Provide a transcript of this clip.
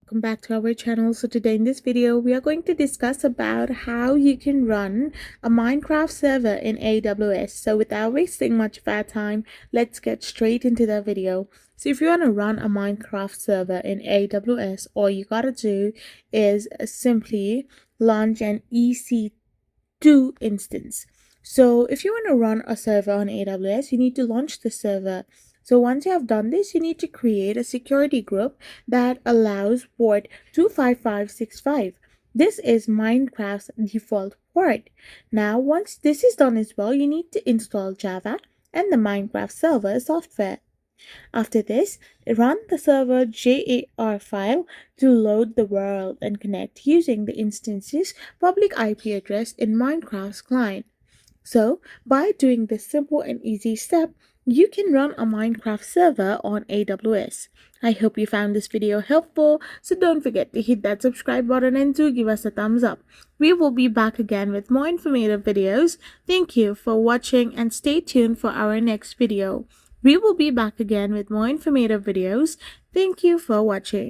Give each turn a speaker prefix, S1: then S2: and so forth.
S1: Welcome back to our channel. So today in this video we are going to discuss about how you can run a Minecraft server in AWS. So without wasting much of our time, let's get straight into the video. So if you want to run a Minecraft server in AWS, all you gotta do is simply launch an EC2 instance. So if you want to run a server on AWS, you need to launch the server. So once you have done this, you need to create a security group that allows port 25565. This is Minecraft's default port. Now, once this is done as well, you need to install Java and the Minecraft server software. After this, run the server jar file to load the world and connect using the instance's public IP address in Minecraft's client. So, by doing this simple and easy step, you can run a Minecraft server on AWS. I hope you found this video helpful, so don't forget to hit that subscribe button and to give us a thumbs up. We will be back again with more informative videos. Thank you for watching and stay tuned for our next video. We will be back again with more informative videos. Thank you for watching.